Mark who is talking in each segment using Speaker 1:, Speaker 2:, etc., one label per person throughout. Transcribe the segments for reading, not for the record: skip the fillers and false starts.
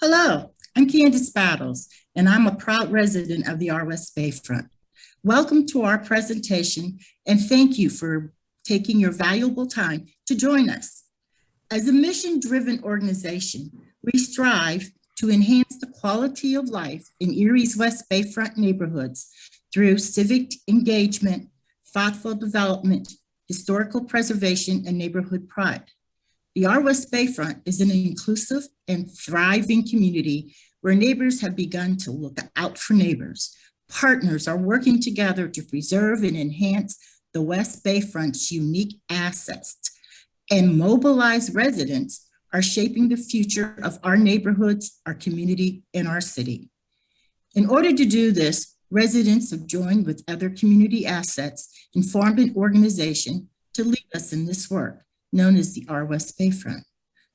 Speaker 1: Hello, I'm Candace Battles, and I'm a proud resident of the West Bayfront. Welcome to our presentation, and thank you for taking your valuable time to join us. As a mission-driven organization, we strive to enhance the quality of life in Erie's West Bayfront neighborhoods through civic engagement, thoughtful development, historical preservation, and neighborhood pride. The West Bayfront is an inclusive and thriving community where neighbors have begun to look out for neighbors. Partners are working together to preserve and enhance the West Bayfront's unique assets, and mobilized residents are shaping the future of our neighborhoods, our community, and our city. In order to do this, residents have joined with other community assets and formed an organization to lead us in this work, known as the West Bayfront.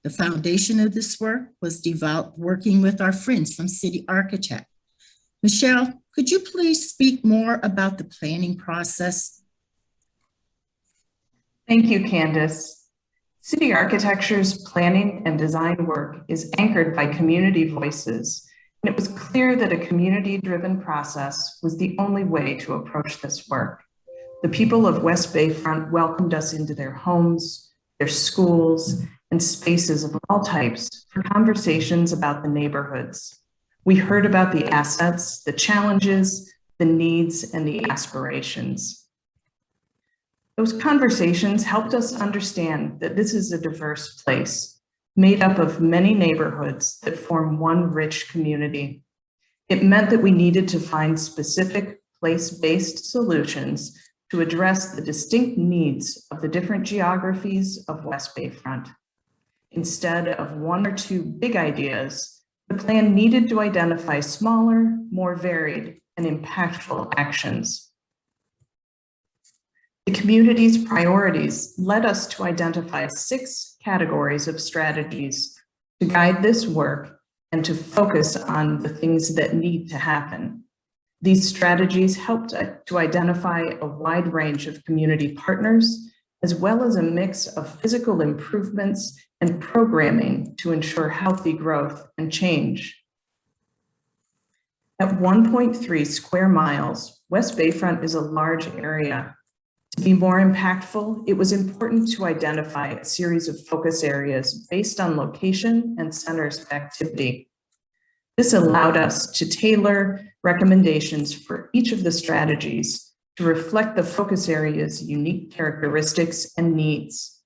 Speaker 1: The foundation of this work was developed working with our friends from City Architect. Michelle, could you please speak more about the planning process?
Speaker 2: Thank you, Candace. City architecture's planning and design work is anchored by community voices, and it was clear that a community-driven process was the only way to approach this work. The people of West Bayfront welcomed us into their homes, their schools, and spaces of all types for conversations about the neighborhoods. We heard about the assets, the challenges, the needs, and the aspirations. Those conversations helped us understand that this is a diverse place, made up of many neighborhoods that form one rich community. It meant that we needed to find specific place-based solutions to address the distinct needs of the different geographies of West Bayfront. Instead of one or two big ideas, the plan needed to identify smaller, more varied, and impactful actions. The community's priorities led us to identify 6 categories of strategies to guide this work and to focus on the things that need to happen. These strategies helped to identify a wide range of community partners, as well as a mix of physical improvements and programming to ensure healthy growth and change. At 1.3 square miles, West Bayfront is a large area. To be more impactful, it was important to identify a series of focus areas based on location and centers of activity. This allowed us to tailor recommendations for each of the strategies to reflect the focus area's unique characteristics and needs.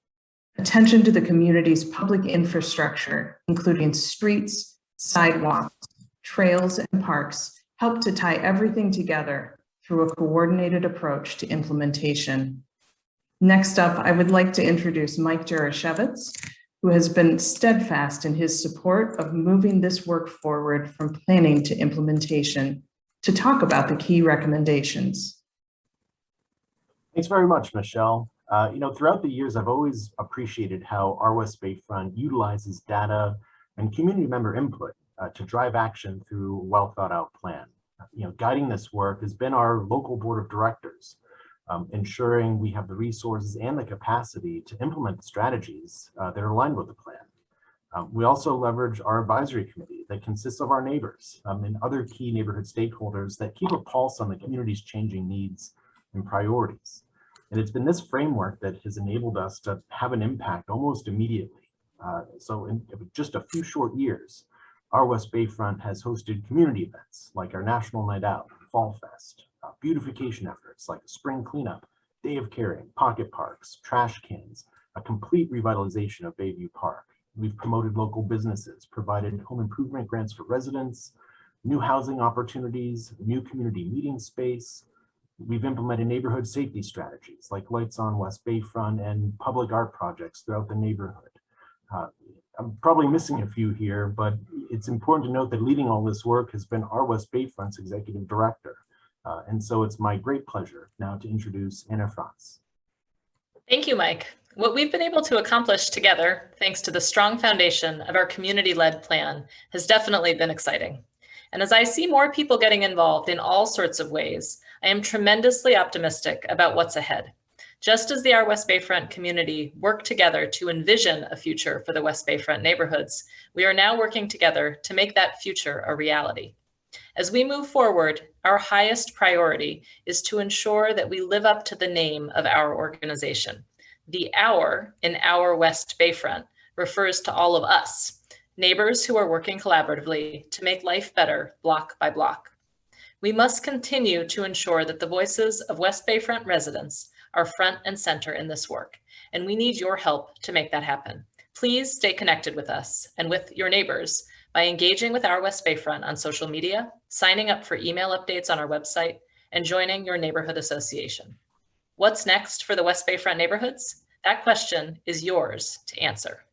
Speaker 2: Attention to the community's public infrastructure, including streets, sidewalks, trails, and parks, helped to tie everything together through a coordinated approach to implementation. Next up, I would like to introduce Mike Jarashevitz, who has been steadfast in his support of moving this work forward from planning to implementation, to talk about the key recommendations.
Speaker 3: Thanks very much, Michelle. Throughout the years, I've always appreciated how our West Bayfront utilizes data and community member input to drive action through a well thought out plan. Guiding this work has been our local board of directors, ensuring we have the resources and the capacity to implement the strategies that are aligned with the plan. We also leverage our advisory committee that consists of our neighbors and other key neighborhood stakeholders that keep a pulse on the community's changing needs and priorities. And it's been this framework that has enabled us to have an impact almost immediately. So in just a few short years, our West Bayfront has hosted community events like our National Night Out, Fall Fest, beautification efforts like spring cleanup, day of caring, pocket parks, trash cans, a complete revitalization of Bayview Park. We've promoted local businesses, provided home improvement grants for residents, new housing opportunities, new community meeting space. We've implemented neighborhood safety strategies like Lights on West Bayfront and public art projects throughout the neighborhood. I'm probably missing a few here, but it's important to note that leading all this work has been our West Bayfront's executive director. And so it's my great pleasure now to introduce Anna Franz.
Speaker 4: Thank you, Mike. What we've been able to accomplish together, thanks to the strong foundation of our community-led plan, has definitely been exciting. And as I see more people getting involved in all sorts of ways, I am tremendously optimistic about what's ahead. Just as the Our West Bayfront community worked together to envision a future for the West Bayfront neighborhoods, we are now working together to make that future a reality. As we move forward, our highest priority is to ensure that we live up to the name of our organization. The "our" in Our West Bayfront refers to all of us, neighbors who are working collaboratively to make life better block by block. We must continue to ensure that the voices of West Bayfront residents are front and center in this work, and we need your help to make that happen. Please stay connected with us and with your neighbors by engaging with Our West Bayfront on social media, signing up for email updates on our website, and joining your neighborhood association. What's next for the West Bayfront neighborhoods? That question is yours to answer.